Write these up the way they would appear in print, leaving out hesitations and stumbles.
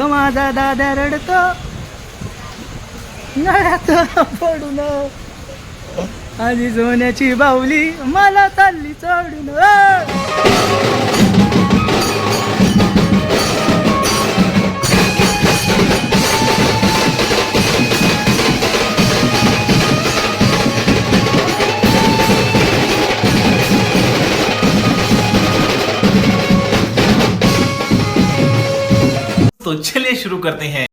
ग माझा दादा रडतो नळ्यात पडून आधी सोन्याची बाहुली मला चालली चढून तो चलिए शुरू करते हैं।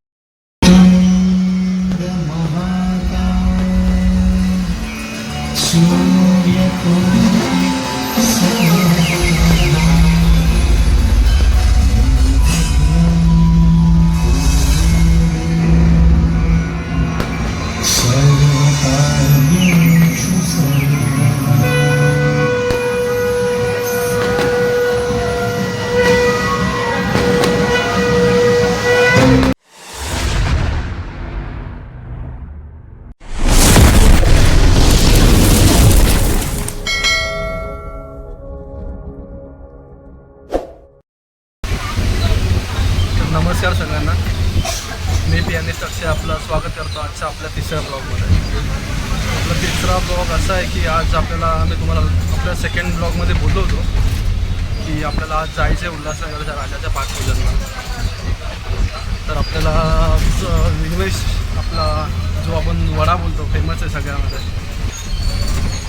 नमस्कार सगळ्यांना, मी पियानिस्ट अक्षय आपलं स्वागत करतो आजच्या आपल्या तिसऱ्या ब्लॉगमध्ये. आपला तिसरा ब्लॉग असा आहे की आज आपल्याला मी तुम्हाला आपल्या सेकंड ब्लॉगमध्ये बोललो होतो की आपल्याला आज जायचं आहे उल्हासनगरच्या राजाच्या पाठपूजनला. तर आपल्याला विघ्नेश आपला जो आपण वडा बोलतो फेमस आहे सगळ्यामध्ये,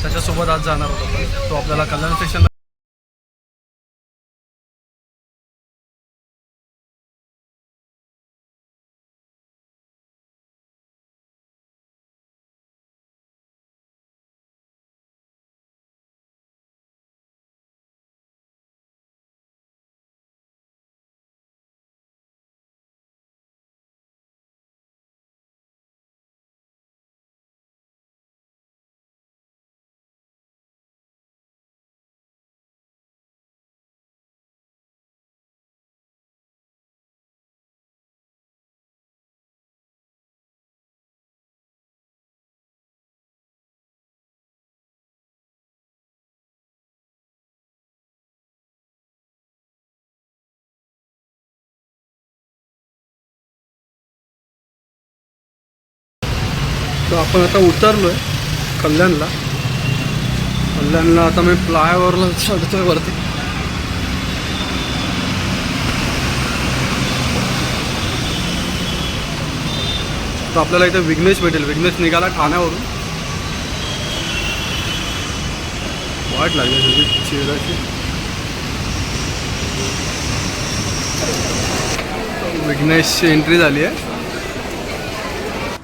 त्याच्यासोबत आज जाणार होतो. पण तो आपल्याला कल्याण स्टेशन तर आपण आता उतरलो आहे कल्याणला. आता मी फ्लायओव्हरला चढतोय वरती. तर आपल्याला इथे विघ्नेश भेटेल. विघ्नेश निघाला ठाण्यावरून. वाट लागली तुझी चेहऱ्याची. विघ्नेशची एंट्री झाली आहे.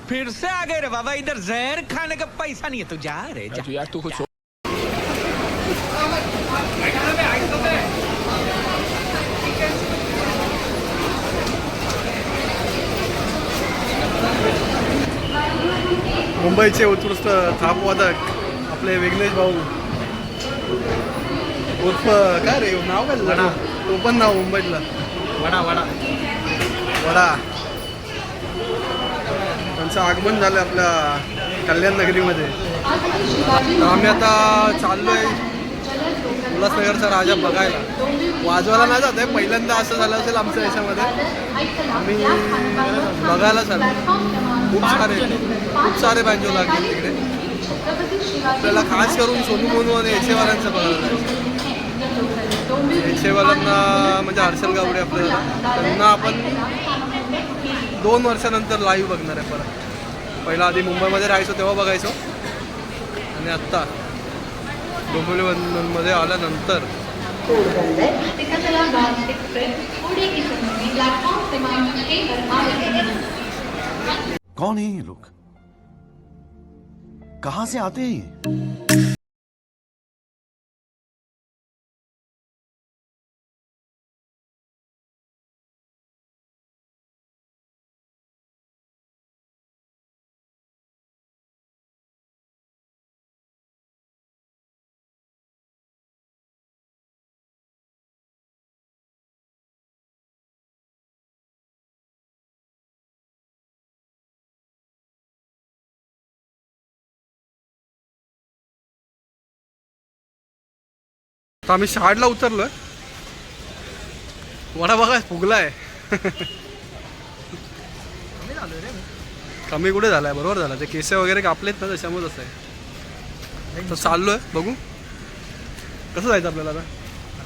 फिर से आ गए रे बाबा, इधर जहर खाने का पैसा नहीं है तो जा रे जा। यार तू कुछ मुंबईचे उत्कृष्ट थापवादक आपले विघ्नेश भाऊ उर्फ काय रे नाव काय वडा. तो पण नाव मुंबईतला वडा वडा वडा. त्यांचं आगमन झालं आपल्या कल्याण नगरीमध्ये. तर आम्ही आता चाललो आहे उल्हासनगरचा राजा बघायला. वाजवायला नाही जात आहे, पहिल्यांदा असं झालं असेल आमच्या याच्यामध्ये. आम्ही बघायला चाललो. खूप सारे बँजो लागले तिकडे. आपल्याला खास करून सोनू मोनू आणि एचेवाल्यांचं बघायला जायचं. एचेवाल्यांना म्हणजे हर्षल गावडे आपल्याला, त्यांना आपण 2 वर्षानंतर लाईव्ह बघणार आहे परत. पहिला आधी मुंबईमध्ये राहायचो तेव्हा बघायचो, आणि आत्ता डोंबिवलीमध्ये आल्यानंतर. कौन है ये लोग, कहां से आते हैं? तर आम्ही शहाडला उतरलोय. वडा बघा फुगला आहे. कमी कुठे झालाय, बरोबर झाला. ते केस वगैरे कापलेत ना त्याच्यामुळे असं आहे. तर चाललोय, बघू कसं जायचं आपल्याला आता.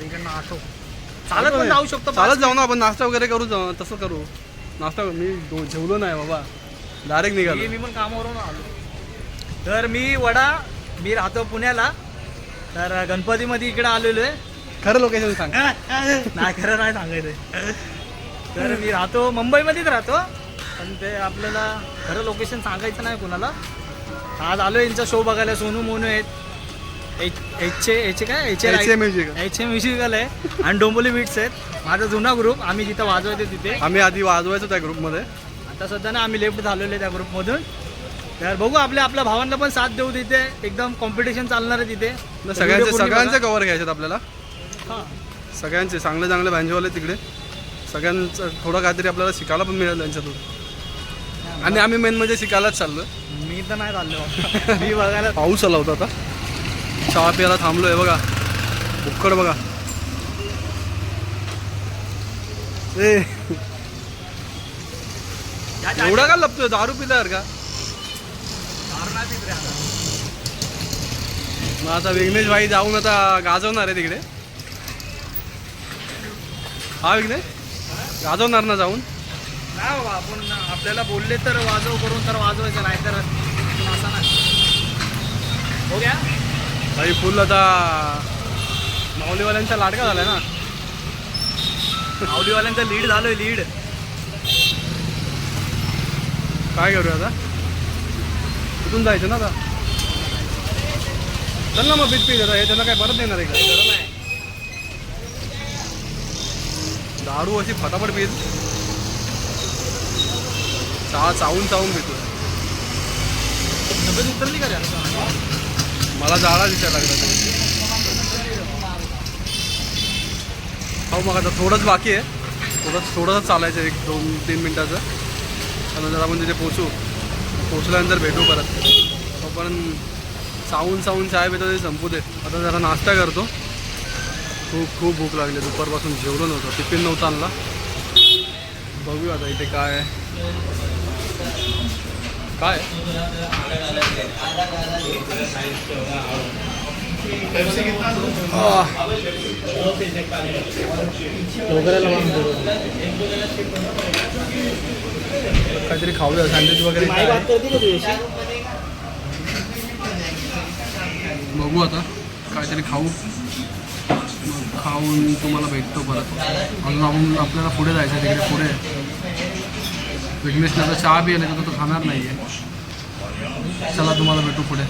इकडनं ऑटो चालत पण जाऊ शकतो. चालत जाऊ ना आपण, नाश्ता वगैरे करू जाऊ, तसं करू. नाश्ता मी जेवलो नाही बाबा, डायरेक्ट निघालो. मी पण कामावरून आलो. तर मी राहतो पुण्याला. तर गणपतीमध्ये इकडे आलेलो आहे. खरं लोकेशन सांग. नाही खरं नाही सांगायचं. तर मी राहतो मुंबईमध्येच राहतो, पण ते आपल्याला खरं लोकेशन सांगायचं नाही कुणाला. आज आलो यांचा शो बघायला. सोनू मोनू आहेत, एच म्युझिकल आहे आणि डोंबोली बीट्स आहेत. माझा जुना ग्रुप, आम्ही जिथं वाजवायचो तिथे. आम्ही आधी वाजवायचो त्या ग्रुपमध्ये. आता सध्या ना आम्ही लेफ्ट झालेलो आहे त्या ग्रुपमधून. तर बघू आपल्या भावांना पण साथ देऊ तिथे. एकदम कॉम्पिटिशन चालणार आहे तिथे. सगळ्यांचे कव्हर घ्यायचे आपल्याला. हां, सगळ्यांचे चांगले चांगले बँजोवाले तिकडे. सगळ्यांचं थोडं काहीतरी आपल्याला शिकायला पण मिळेल त्यांच्यातून. आणि आम्ही मेन म्हणजे शिकायलाच चाललो. मी तर नाही चाललो. मी बघायला. पाऊस आला होता आता, चहा प्यायला थांबलोय बघा. बुक्कड बघा. एवढा का लपतोय, दारू पिल्यावर का? मग आता विघ्नेश भाई जाऊन आता गाजवणार आहे तिकडे. हा विघ्नेश गाजवणार ना जाऊन. नाही बाबा, आपण आपल्याला बोलले तर वाजव करून तर वाजवायचं, नाही तर असं नाही. हो गया भाई फुल आता माऊलीवाल्यांचा लाडका झालाय ना. माऊलीवाल्यांचा लीड झालोय, लीड. काय करूया आता, कुठून जायचं ना आता. चल ना मग बीच पी हे त्यांना काय परत देणार आहे का? दारू अशी फटाफट पीत, चहा चावून पितो. तब्येत उतरली का रे? मला जाळा दिसायला लागला. हो मग आता थोडंच बाकी आहे. थोडंसं चालायचं 1-2-3 मिनटाचं. त्यानंतर आपण तिथे पोचल्यानंतर भेटू परत. तोपर्यंत चावून चाय पितो ते संपू दे. आता जरा नाश्ता करतो. खूप भूक लागली, दुपारपासून जेवलो नव्हतं, टिफिन नव्हता आणला. बघूया आता इथे काय काहीतरी खाऊया, सँडविच वगैरे बघू आता काहीतरी खाऊन तुम्हाला भेटतो परत. अजून आपल्याला पुढे जायचं आहे. तिकडे पुढे विघ्नेशला तर चहा बी आला तो खाणार नाही आहे. चला तुम्हाला भेटू पुढे.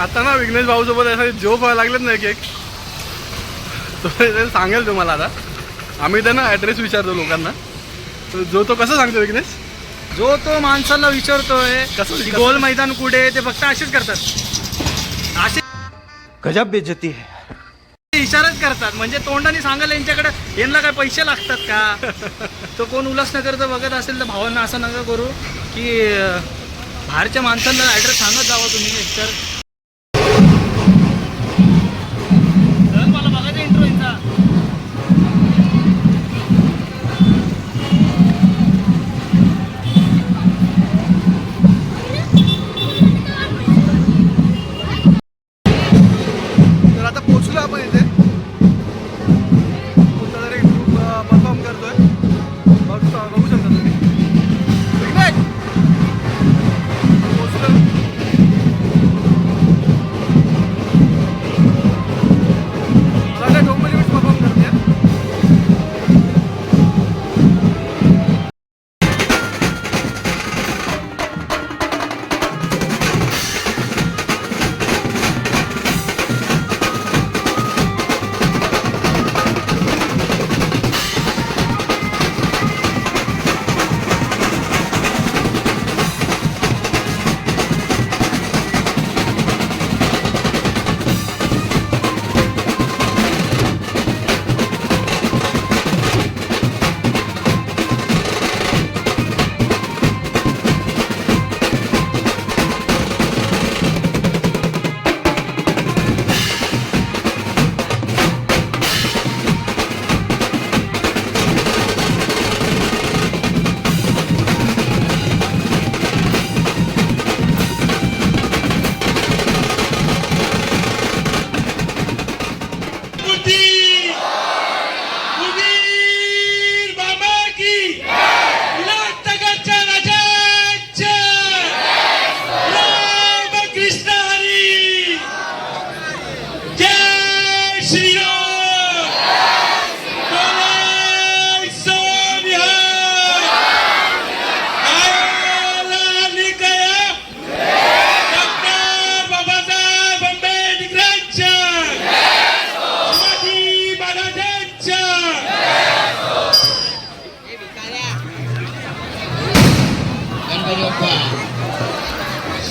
आता ना विघ्नेश भाऊसोबत असं जोक व्हायला लागलेत ना एक तो सांगेल तुम्हाला. आता आम्ही त्यांना ॲड्रेस विचारतो लोकांना. जो तो कसं सांगतो विघ्नेश? जो तो माणसाला विचारतोय कसं गोल मैदान कुठे, ते फक्त असेच करतात. असे गजब बेइज्जती है. इशाराच करतात, म्हणजे तोंडाने सांगायला यांच्याकडे यांना काय पैसे लागतात का? तो कोण उल्हासनगरचं बघत असेल तर भावांना असं नका करू की बाहेरच्या माणसांना ॲड्रेस सांगत जावं तुम्ही. एकतर मला बघायचा इंट्रो यांचा. तर आता पोचलो आपण इथे. कोणता तरी ग्रुप परफॉर्म करतोय. बघू शकता तुम्ही. पोचलो.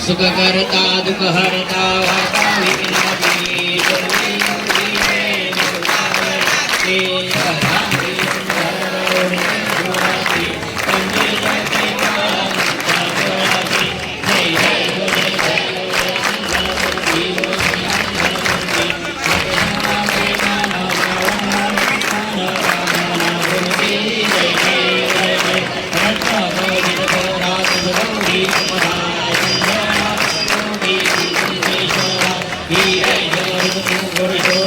सुख करता दुख हरता वार्ता विघ्नाची He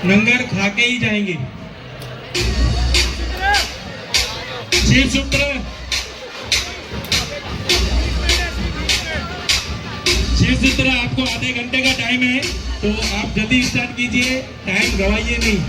लंगर खा के ही जाएंगे। शिव सूत्र आपको आधे घंटे का टाइम है, तो आप जल्दी स्टार्ट कीजिए, टाइम गवाइए नहीं।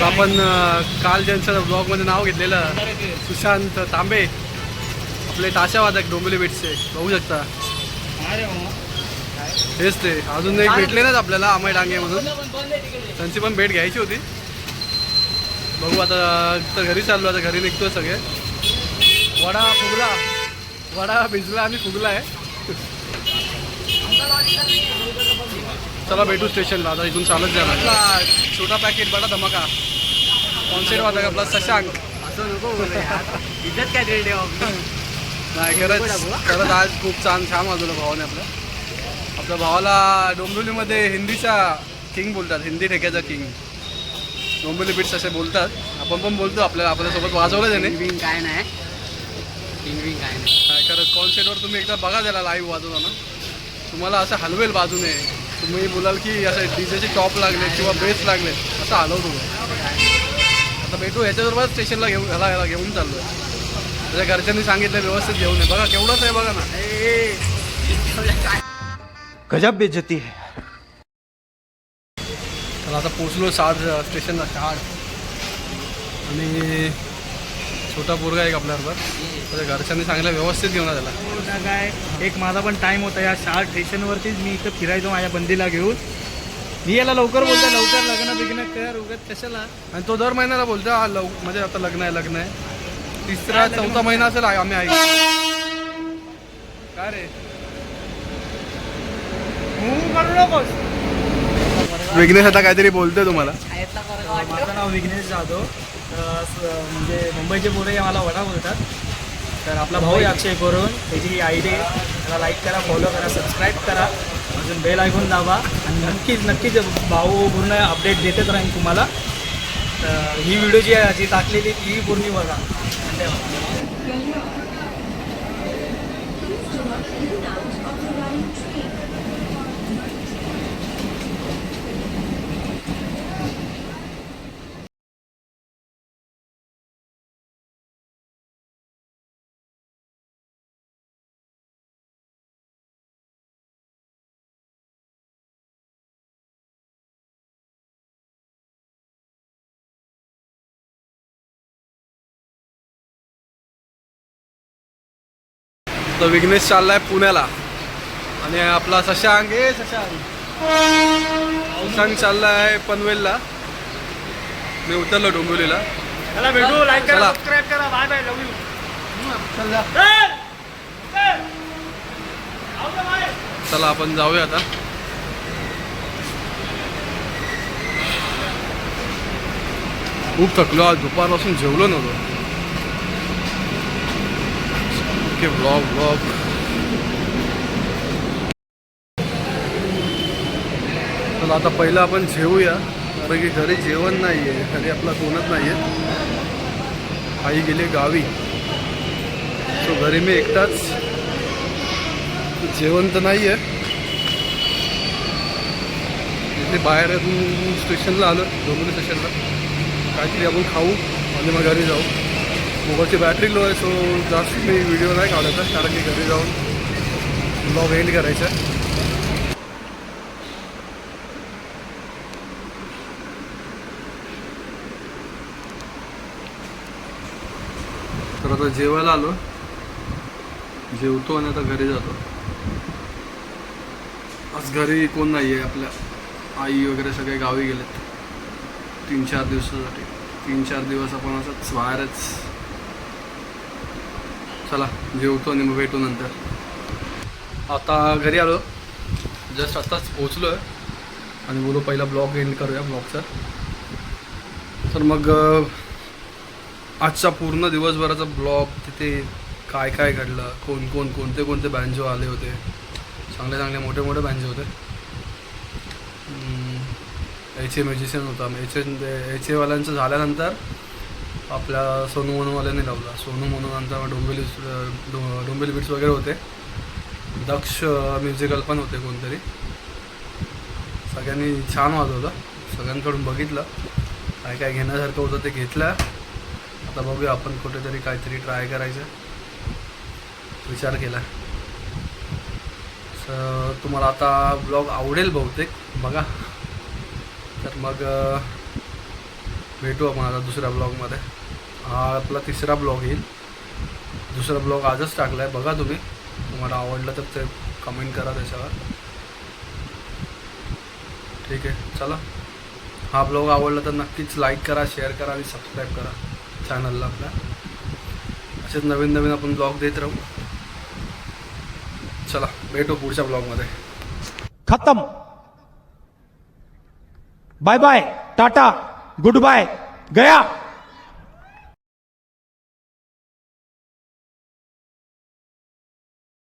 आपण काल ज्यांचं ब्लॉगमध्ये नाव घेतलेलं सुशांत तांबे, आपले ताशावादक डोंबिवली बीटचे बघू शकता. हेच ते अजून एक भेटले नाच आपल्याला अमय डांगे म्हणून, त्यांची पण भेट घ्यायची होती. बघू आता तर घरी चाललो, आता घरी निघतो सगळे. वडा फुगला, वडा भिजला आणि फुगला आहे. चला भेटू स्टेशनला, आता इथून चालत जाणार. आपला छोटा पॅकेट बडा धमाका कॉन्सर्ट वाला आपला शशांक. असं नको इज्जत काय दे नाही, खरंच आज खूप छान वाजवलं भावाने आपल्या भावाला. डोंबिवलीमध्ये हिंदीचा किंग बोलतात, हिंदी ठेक्याचा किंग. डोंबिवली बीट्स असे बोलतात, आपण पण बोलतो. आपल्यासोबत वाजवलं त्याने. काय नाही खरंच कॉन्सर्टवर तुम्ही एकदा बघा त्याला लाईव्ह वाजवताना, तुम्हाला असं हलवेल बाजूने. तुम्ही बोलाल की असं डीजेचे टॉप लागले किंवा बेस लागले, असं हलवतो. आता भेटू ह्याच्याबरोबर स्टेशनला ह्याला घेऊन चाललो आहे. त्याच्या घरच्यांनी सांगितलं व्यवस्थित घेऊन ये. बघा केवढंच आहे बघा ना. गजब बेइज्जती है. तर आता पोचलो स्टेशनला 6. आणि छोटा पोरगा एक आपल्याबरोबर, त्याच्या घरच्यांनी सांगितलं व्यवस्थित घेऊन त्याला. काय एक माझा पण टाईम होता या 6 स्टेशनवरतीच. मी इथं फिरायचो माझ्या बंदीला घेऊन. मी याला लवकर बोलतो, लवकर लग्न कर उगत कशाला. आणि तो दर महिन्याला बोलतो म्हणजे आता लग्न आहे. 3रा-4था महिना असेल आम्ही ऐक. काय रे करू नकोस. विघ्नेश आता काहीतरी बोलतोय तुम्हाला. माझं नाव विघ्नेश जाधव. म्हणजे मुंबईचे पोरे मला वडा बोलतात. तर आपला भाऊ आहे अक्षय करून, त्याची ID त्याला लाईक करा, फॉलो करा, सबस्क्राईब करा, अजून बेल ऐकून दाबा. आणि नक्कीच भाऊ पूर्ण अपडेट देतच राहील तुम्हाला. तर ही व्हिडिओ जी टाकलेली ती पूर्ण बघा. तर विघ्नेश चाललाय पुण्याला आणि आपला शशांक चाललाय पनवेलला. मी उतरलो डोंबिवलीला. चला भेटू. लाईक करा, चला. सबस्क्राईब करा. Bye bye, love you. चला आपण जाऊया आता. खूप थकलो आज, दुपारपासून जेवलो नव्हतो. ओके व्लॉग चला आता पहिलं आपण जेवूया, कारण की घरी जेवण नाही आहे. घरी आपला कोणच नाही आहे. आई गेले गावी, सो घरी मी एकटाच. जेवण तर नाही आहे. इथे बाहेर स्टेशनला आलो, डोंबिवली स्टेशनला. काहीतरी आपण खाऊ आणि मग घरी जाऊ. मोबाईलची बॅटरी लो आहे, सो जास्त मी व्हिडिओ नाही काढायचा, कारण की घरी जाऊन ब्लॉग एंड करायचा. तर आता जेवायला आलो, जेवतो आणि आता घरी जातो. आज घरी कोण नाही आहे. आपल्या आई वगैरे सगळे गावी गेलेत 3-4 दिवसासाठी. 3-4 दिवस आपण असंच बाहेरच. चला जेवतो आणि मग भेटू नंतर. आता घरी आलो, जस्ट आत्ताच पोचलो आहे आणि बोलू पहिला ब्लॉग एंड करूया ब्लॉगचा. तर मग आजचा पूर्ण दिवसभराचा ब्लॉग, तिथे काय काय घडलं, कोणते बँजो आले होते. चांगले मोठे बँजो होते. HA म्युझिशियन होता. HA वाल्यांचं झाल्यानंतर आपल्या सोनू मोनूवाल्याने लावला. सोनू मोनूनंतर डोंबिवली बीट्स वगैरे होते. दक्ष म्युझिकल पण होते कोणतरी. सगळ्यांनी छान वाजवलं. सगळ्यांकडून बघितलं काय काय घेण्यासारखं होतं ते घेतलं. आता बघूया आपण कुठेतरी काहीतरी ट्राय करायचं विचार केला. तुम्हाला आता ब्लॉग आवडेल बहुतेक, बघा. तर मग भेटू आपण आता दुसऱ्या ब्लॉगमध्ये. हा आपला तिसरा ब्लॉग येईल. दुसरा ब्लॉग आजच टाकला आहे, बघा तुम्ही. तुम्हाला आवडलं तर ते कमेंट करा त्याच्यावर. ठीक आहे, चला. हा ब्लॉग आवडला तर नक्कीच लाईक करा, शेअर करा आणि सबस्क्राईब करा चॅनलला आपल्या. असेच नवीन नवीन आपण ब्लॉग देत राहू. चला भेटू पुढच्या ब्लॉगमध्ये. खत्म. Bye bye, tata, good bye, गया.